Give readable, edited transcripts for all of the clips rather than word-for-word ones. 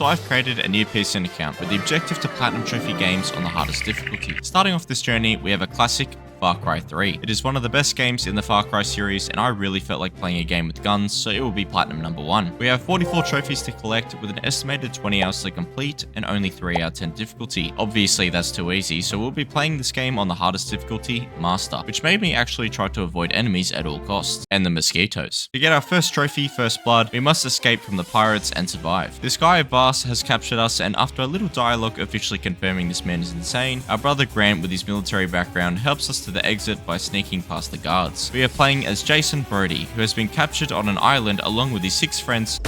So I've created a new PSN account with the objective to platinum trophy games on the hardest difficulty. Starting off this journey, we have a classic Farcry 3. It is one of the best games in the Farcry series, and I really felt like playing a game with guns, so it will be platinum number 1. We have 44 trophies to collect with an estimated 20 hours to complete and only 3 out of 10 difficulty. Obviously that's too easy, so we'll be playing this game on the hardest difficulty, Master, which made me actually try to avoid enemies at all costs, and the mosquitoes. To get our first trophy, First Blood, we must escape from the pirates and survive. This guy Bas has captured us, and after a little dialogue officially confirming this man is insane, our brother Grant with his military background helps us to the exit by sneaking past the guards. We are playing as Jason Brody, who has been captured on an island along with his 6 friends.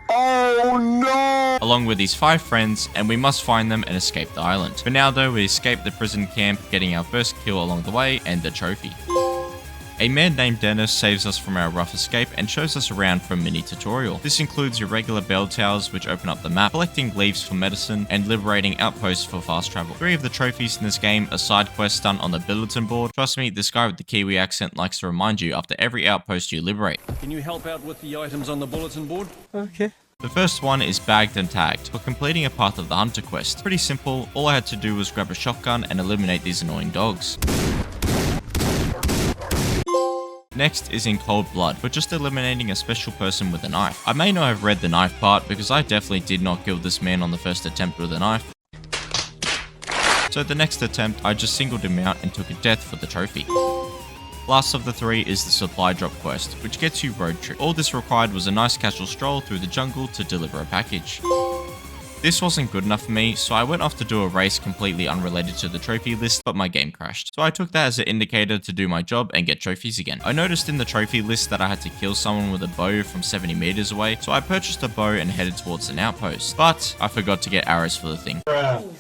Oh no! Along with his 5 friends, and we must find them and escape the island. For now though, we escape the prison camp, getting our first kill along the way and the trophy. A man named Dennis saves us from our rough escape and shows us around for a mini tutorial. This includes your regular bell towers which open up the map, collecting leaves for medicine, and liberating outposts for fast travel. 3 of the trophies in this game are side quests done on the bulletin board. Trust me, this guy with the Kiwi accent likes to remind you after every outpost you liberate. Can you help out with the items on the bulletin board? Okay. The first one is Bagged and Tagged, for completing a part of the Hunter quest. Pretty simple, all I had to do was grab a shotgun and eliminate these annoying dogs. Next is in Cold Blood, for just eliminating a special person with a knife. I may not have read the knife part because I definitely did not kill this man on the first attempt with a knife. So the next attempt, I just singled him out and took a death for the trophy. Last of the 3 is the Supply Drop quest, which gets you road trip. All this required was a nice casual stroll through the jungle to deliver a package. This wasn't good enough for me, so I went off to do a race completely unrelated to the trophy list, but my game crashed. So I took that as an indicator to do my job and get trophies again. I noticed in the trophy list that I had to kill someone with a bow from 70 meters away, so I purchased a bow and headed towards an outpost. But I forgot to get arrows for the thing.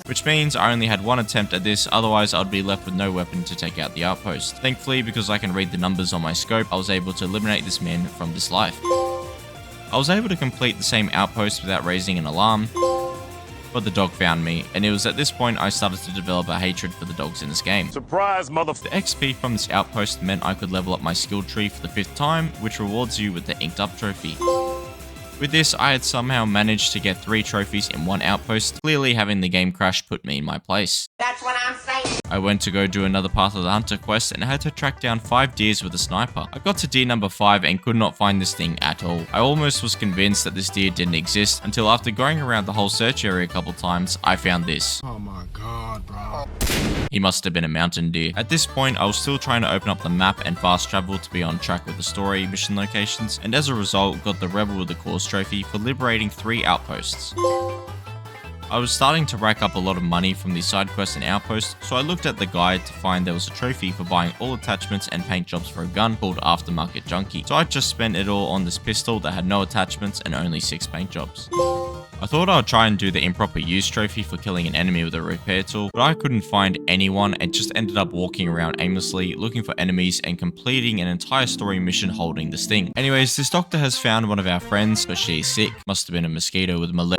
Which means I only had 1 attempt at this, otherwise I'd be left with no weapon to take out the outpost. Thankfully, because I can read the numbers on my scope, I was able to eliminate this man from this life. I was able to complete the same outpost without raising an alarm, but the dog found me, and it was at this point I started to develop a hatred for the dogs in this game. Surprise, The XP from this outpost meant I could level up my skill tree for the 5th time, which rewards you with the Inked Up trophy. With this, I had somehow managed to get 3 trophies in 1 outpost. Clearly having the game crash put me in my place. That's what I'm saying. I went to go do another part of the Hunter quest and had to track down 5 deers with a sniper. I got to deer number 5 and could not find this thing at all. I almost was convinced that this deer didn't exist until after going around the whole search area a couple times, I found this. Oh my god, bro. He must have been a mountain deer. At this point, I was still trying to open up the map and fast travel to be on track with the story mission locations, and as a result, got the Rebel with the Cause trophy for liberating 3 outposts. I was starting to rack up a lot of money from these side quests and outposts, so I looked at the guide to find there was a trophy for buying all attachments and paint jobs for a gun called Aftermarket Junkie. So I just spent it all on this pistol that had no attachments and only 6 paint jobs. I thought I would try and do the improper use trophy for killing an enemy with a repair tool, but I couldn't find anyone and just ended up walking around aimlessly looking for enemies and completing an entire story mission holding this thing. Anyways, this doctor has found one of our friends, but she is sick. Must have been a mosquito with malaria.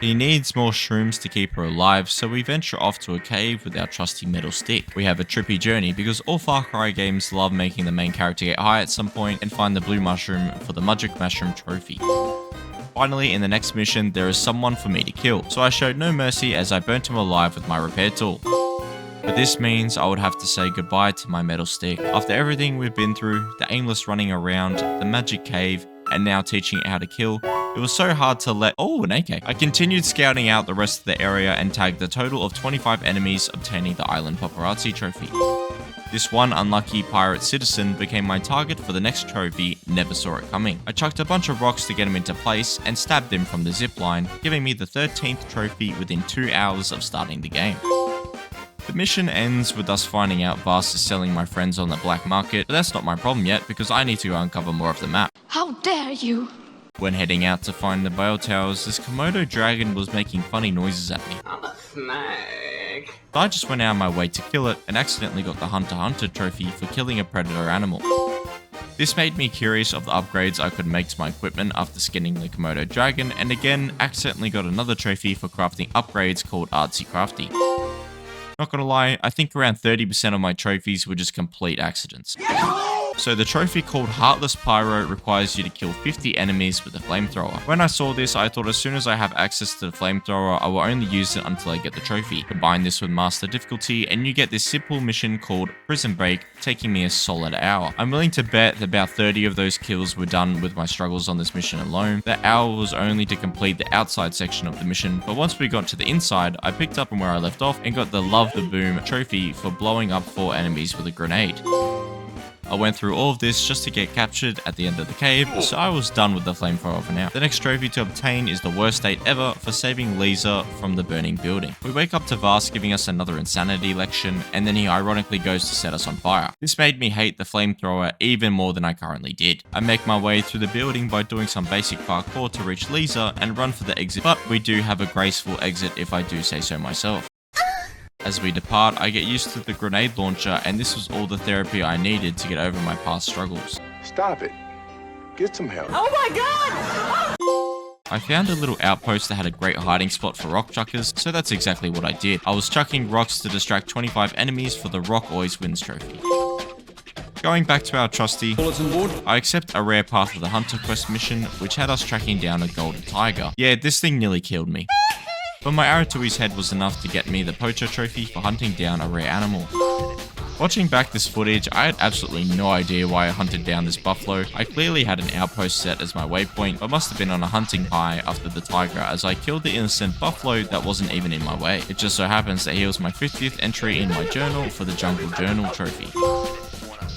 He needs more shrooms to keep her alive, so we venture off to a cave with our trusty metal stick. We have a trippy journey because all Far Cry games love making the main character get high at some point and find the blue mushroom for the magic mushroom trophy. Finally, in the next mission, there is someone for me to kill, so I showed no mercy as I burnt him alive with my repair tool. But this means I would have to say goodbye to my metal stick. After everything we've been through, the aimless running around, the magic cave, and now teaching it how to kill, it was so hard to let— oh, an AK. I continued scouting out the rest of the area and tagged a total of 25 enemies, obtaining the Island Paparazzi trophy. This one unlucky pirate citizen became my target for the next trophy, never saw it coming. I chucked a bunch of rocks to get him into place and stabbed him from the zipline, giving me the 13th trophy within 2 hours of starting the game. The mission ends with us finding out Bas is selling my friends on the black market, but that's not my problem yet because I need to go uncover more of the map. How dare you? When heading out to find the bell towers, this Komodo dragon was making funny noises at me. I'm a snake. So I just went out of my way to kill it and accidentally got the Hunter Hunter trophy for killing a predator animal. This made me curious of the upgrades I could make to my equipment after skinning the Komodo dragon, and again accidentally got another trophy for crafting upgrades called Artsy Crafty. Not gonna lie, I think around 30% of my trophies were just complete accidents. So the trophy called Heartless Pyro requires you to kill 50 enemies with a flamethrower. When I saw this, I thought as soon as I have access to the flamethrower, I will only use it until I get the trophy. Combine this with Master difficulty and you get this simple mission called Prison Break, taking me a solid hour. I'm willing to bet that about 30 of those kills were done with my struggles on this mission alone. That hour was only to complete the outside section of the mission, but once we got to the inside, I picked up on where I left off and got the Love the Boom trophy for blowing up 4 enemies with a grenade. I went through all of this just to get captured at the end of the cave, so I was done with the flamethrower for now. The next trophy to obtain is the worst date ever for saving Lisa from the burning building. We wake up to Vast giving us another insanity lection, and then he ironically goes to set us on fire. This made me hate the flamethrower even more than I currently did. I make my way through the building by doing some basic parkour to reach Lisa and run for the exit, but we do have a graceful exit if I do say so myself. As we depart, I get used to the grenade launcher, and this was all the therapy I needed to get over my past struggles. Stop it. Get some help. Oh my god! I found a little outpost that had a great hiding spot for rock chuckers, so that's exactly what I did. I was chucking rocks to distract 25 enemies for the Rock Always Wins trophy. Going back to our trusty, Bulletin board. I accept a rare path of the Hunter Quest mission, which had us tracking down a golden tiger. Yeah, this thing nearly killed me. But my arrow to his head was enough to get me the Poacher trophy for hunting down a rare animal. Watching back this footage, I had absolutely no idea why I hunted down this buffalo. I clearly had an outpost set as my waypoint, but must have been on a hunting high after the tiger as I killed the innocent buffalo that wasn't even in my way. It just so happens that he was my 50th entry in my journal for the Jungle Journal trophy.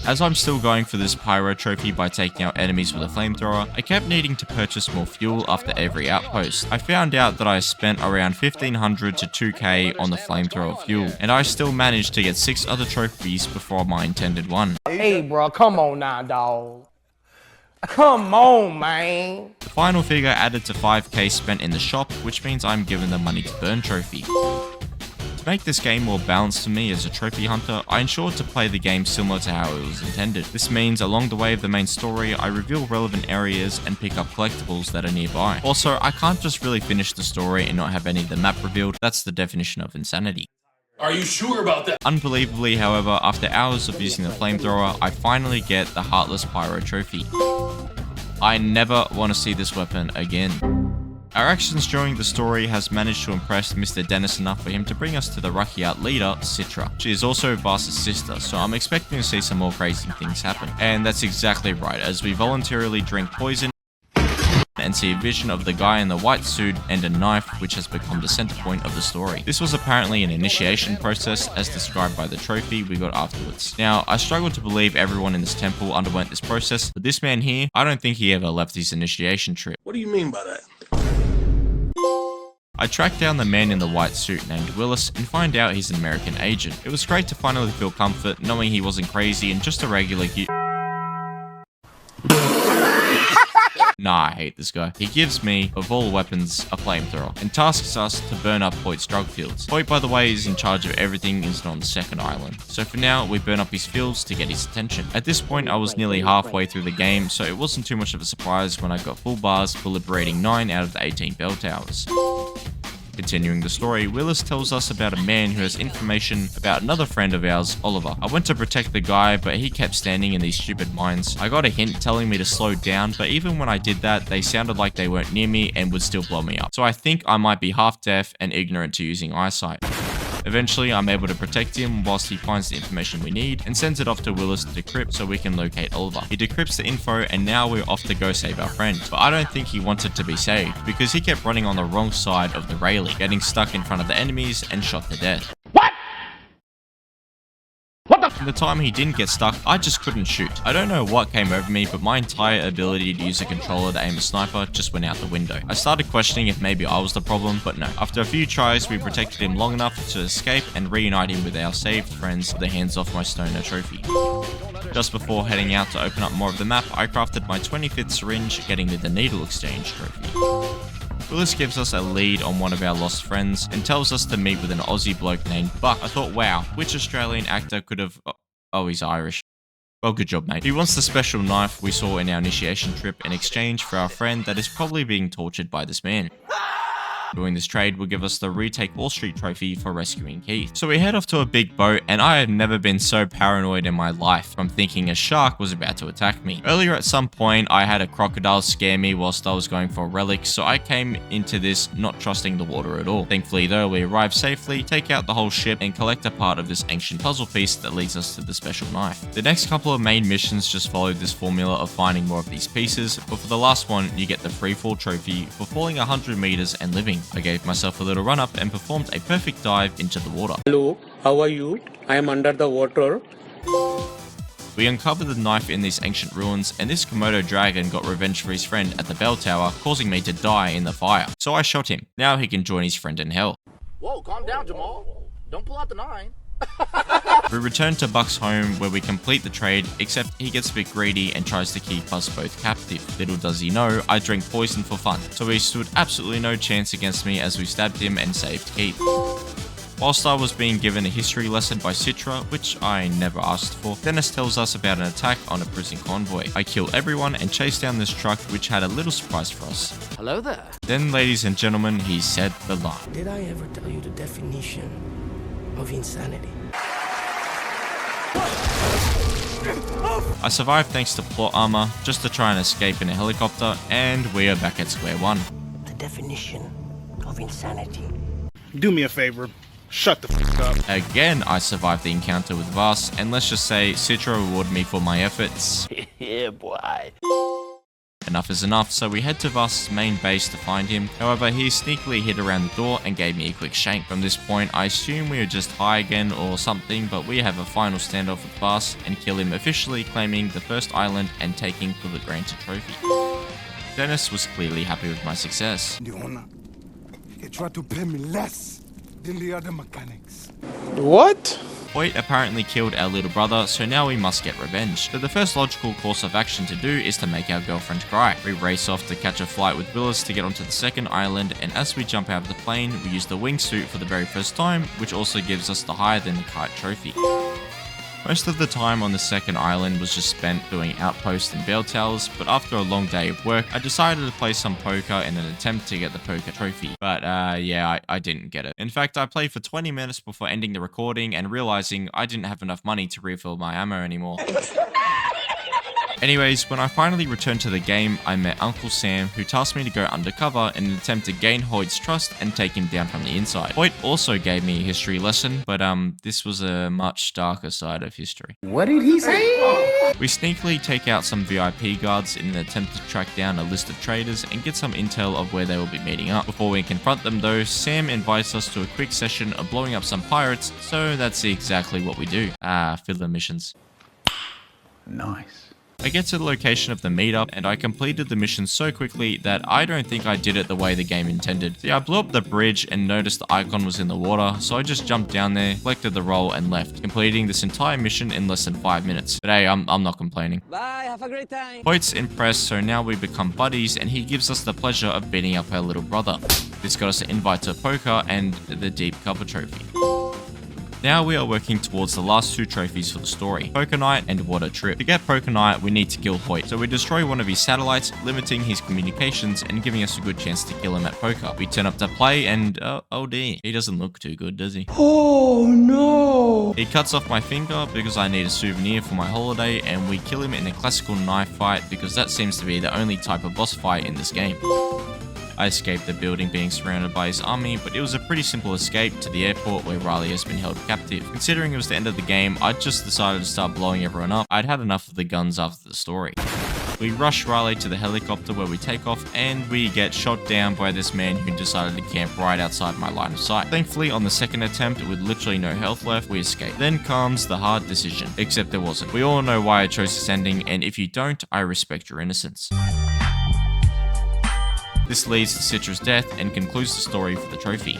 As I'm still going for this pyro trophy by taking out enemies with a flamethrower, I kept needing to purchase more fuel after every outpost. I found out that I spent around 1500 to 2k on the flamethrower fuel, and I still managed to get 6 other trophies before my intended one. Hey, bro, come on now, dog. Come on, man. The final figure added to 5k spent in the shop, which means I'm given the money to burn trophy. To make this game more balanced to me as a trophy hunter, I ensured to play the game similar to how it was intended. This means along the way of the main story, I reveal relevant areas and pick up collectibles that are nearby. Also, I can't just really finish the story and not have any of the map revealed. That's the definition of insanity. Are you sure about that? Unbelievably, however, after hours of using the flamethrower, I finally get the Heartless Pyro trophy. I never want to see this weapon again. Our actions during the story has managed to impress Mr. Dennis enough for him to bring us to the Ruckyard leader, Citra. She is also Vast's sister, so I'm expecting to see some more crazy things happen. And that's exactly right, as we voluntarily drink poison and see a vision of the guy in the white suit and a knife, which has become the center point of the story. This was apparently an initiation process as described by the trophy we got afterwards. Now, I struggle to believe everyone in this temple underwent this process, but this man here, I don't think he ever left his initiation trip. What do you mean by that? I tracked down the man in the white suit named Willis and find out he's an American agent. It was great to finally feel comfort knowing he wasn't crazy and just a regular Nah, I hate this guy. He gives me, of all weapons, a flamethrower, and tasks us to burn up Hoyt's drug fields. Hoyt, by the way, is in charge of everything on the second island. So for now, we burn up his fields to get his attention. At this point, I was nearly halfway through the game, so it wasn't too much of a surprise when I got full bars for liberating 9 out of the 18 bell towers. Continuing the story, Willis tells us about a man who has information about another friend of ours, Oliver. I went to protect the guy, but he kept standing in these stupid mines. I got a hint telling me to slow down, but even when I did that, they sounded like they weren't near me and would still blow me up. So I think I might be half deaf and ignorant to using eyesight. Eventually, I'm able to protect him whilst he finds the information we need and sends it off to Willis to decrypt so we can locate Oliver. He decrypts the info and now we're off to go save our friend. But I don't think he wanted to be saved because he kept running on the wrong side of the railing, getting stuck in front of the enemies and shot to death. In the time he didn't get stuck, I just couldn't shoot. I don't know what came over me, but my entire ability to use a controller to aim a sniper just went out the window. I started questioning if maybe I was the problem, but no. After a few tries, we protected him long enough to escape and reunite him with our saved friends with the hands off my stoner trophy. Just before heading out to open up more of the map, I crafted my 25th syringe, getting me the needle exchange trophy. Willis gives us a lead on one of our lost friends and tells us to meet with an Aussie bloke named Buck. I thought, wow, which Australian actor could have... Oh, he's Irish. Well, good job, mate. He wants the special knife we saw in our initiation trip in exchange for our friend that is probably being tortured by this man. Doing this trade will give us the Retake Wall Street trophy for rescuing Keith. So we head off to a big boat, and I have never been so paranoid in my life from thinking a shark was about to attack me. Earlier at some point, I had a crocodile scare me whilst I was going for a relic, so I came into this not trusting the water at all. Thankfully though, we arrive safely, take out the whole ship, and collect a part of this ancient puzzle piece that leads us to the special knife. The next couple of main missions just followed this formula of finding more of these pieces, but for the last one, you get the free fall trophy for falling 100 meters and living. I gave myself a little run up and performed a perfect dive into the water. Hello, how are you? I am under the water. We uncovered the knife in these ancient ruins, and this Komodo dragon got revenge for his friend at the bell tower, causing me to die in the fire. So I shot him. Now he can join his friend in hell. Whoa, calm down, Jamal. Don't pull out the 9. We return to Buck's home where we complete the trade, except he gets a bit greedy and tries to keep us both captive. Little does he know, I drink poison for fun, so he stood absolutely no chance against me as we stabbed him and saved Keith. Whilst I was being given a history lesson by Citra, which I never asked for, Dennis tells us about an attack on a prison convoy. I kill everyone and chase down this truck, which had a little surprise for us. Hello there. Then, ladies and gentlemen, he said the line. Did I ever tell you the definition of insanity? I survived thanks to plot armor, just to try and escape in a helicopter, and we are back at square one. The definition of insanity. Do me a favor. Shut the f up. Again, I survived the encounter with Vas, and let's just say Citra rewarded me for my efforts. Yeah, boy. Enough is enough, so we head to Vas' main base to find him. However, he sneakily hid around the door and gave me a quick shank. From this point, I assume we are just high again or something, but we have a final standoff with Vas and kill him, officially claiming the first island and taking for the granted trophy. Dennis was clearly happy with my success. The owner, he tried to pay me less than the other mechanics. What? Hoyt apparently killed our little brother, so now we must get revenge. So the first logical course of action to do is to make our girlfriend cry. We race off to catch a flight with Willis to get onto the second island, and as we jump out of the plane, we use the wingsuit for the very first time, which also gives us the higher than the kite trophy. Most of the time on the second island was just spent doing outposts and bell towers, but after a long day of work, I decided to play some poker in an attempt to get the poker trophy. But yeah, I didn't get it. In fact, I played for 20 minutes before ending the recording and realizing I didn't have enough money to refill my ammo anymore. Anyways, when I finally returned to the game, I met Uncle Sam, who tasked me to go undercover in an attempt to gain Hoyt's trust and take him down from the inside. Hoyt also gave me a history lesson, but this was a much darker side of history. What did he say? We sneakily take out some VIP guards in an attempt to track down a list of traders and get some intel of where they will be meeting up. Before we confront them though, Sam invites us to a quick session of blowing up some pirates, so that's exactly what we do. Filler missions. Nice. I get to the location of the meetup, and I completed the mission so quickly that I don't think I did it the way the game intended. See, I blew up the bridge and noticed the icon was in the water, so I just jumped down there, collected the roll, and left, completing this entire mission in less than 5 minutes. But hey, I'm not complaining. Bye, have a great time. Hoyt's impressed, so now we become buddies, and he gives us the pleasure of beating up our little brother. This got us an invite to poker and the deep cover trophy. Now we are working towards the last 2 trophies for the story, Poker Night and Water Trip. To get Poker Night, we need to kill Hoyt, so we destroy one of his satellites, limiting his communications and giving us a good chance to kill him at poker. We turn up to play and, oh dear, he doesn't look too good, does he? Oh no! He cuts off my finger because I need a souvenir for my holiday, and we kill him in a classical knife fight because that seems to be the only type of boss fight in this game. I escaped the building being surrounded by his army, but it was a pretty simple escape to the airport where Riley has been held captive. Considering it was the end of the game, I just decided to start blowing everyone up. I'd had enough of the guns after the story. We rush Riley to the helicopter where we take off, and we get shot down by this man who decided to camp right outside my line of sight. Thankfully, on the second attempt, with literally no health left, we escape. Then comes the hard decision, except there wasn't. We all know why I chose this ending, and if you don't, I respect your innocence. This leads to Citra's death and concludes the story for the trophy.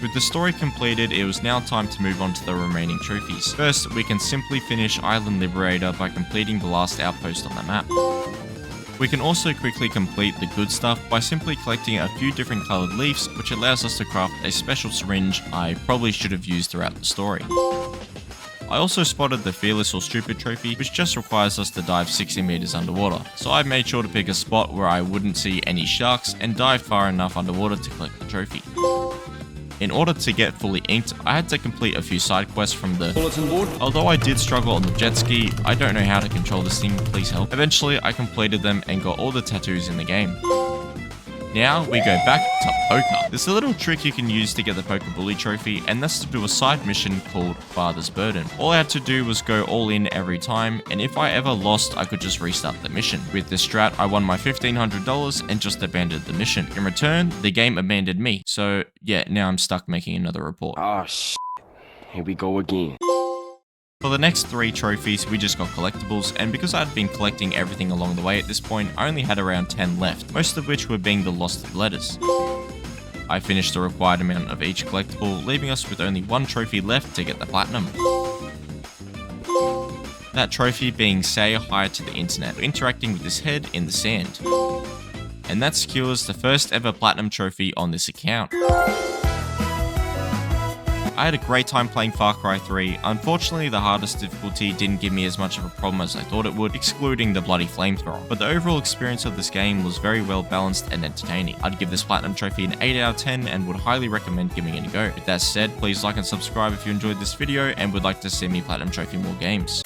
With the story completed, it was now time to move on to the remaining trophies. First, we can simply finish Island Liberator by completing the last outpost on the map. We can also quickly complete the good stuff by simply collecting a few different colored leaves, which allows us to craft a special syringe I probably should have used throughout the story. I also spotted the Fearless or Stupid trophy, which just requires us to dive 60 meters underwater. So I made sure to pick a spot where I wouldn't see any sharks and dive far enough underwater to collect the trophy. In order to get fully inked, I had to complete a few side quests from the bulletin board. Although I did struggle on the jet ski, I don't know how to control this thing, please help. Eventually, I completed them and got all the tattoos in the game. Now, we go back to poker. There's a little trick you can use to get the Poker Bully trophy, and that's to do a side mission called Father's Burden. All I had to do was go all in every time, and if I ever lost, I could just restart the mission. With this strat, I won my $1,500 and just abandoned the mission. In return, the game abandoned me. So yeah, now I'm stuck making another report. Oh, shit. Here we go again. For the next 3 trophies, we just got collectibles, and because I had been collecting everything along the way at this point, I only had around 10 left, most of which were being the Lost Letters. I finished the required amount of each collectible, leaving us with only 1 trophy left to get the platinum. That trophy being Say Hi to the Internet, interacting with his head in the sand. And that secures the first ever platinum trophy on this account. I had a great time playing Far Cry 3. Unfortunately, the hardest difficulty didn't give me as much of a problem as I thought it would, excluding the bloody flamethrower. But the overall experience of this game was very well balanced and entertaining. I'd give this platinum trophy an 8 out of 10 and would highly recommend giving it a go. With that said, please like and subscribe if you enjoyed this video and would like to see me platinum trophy more games.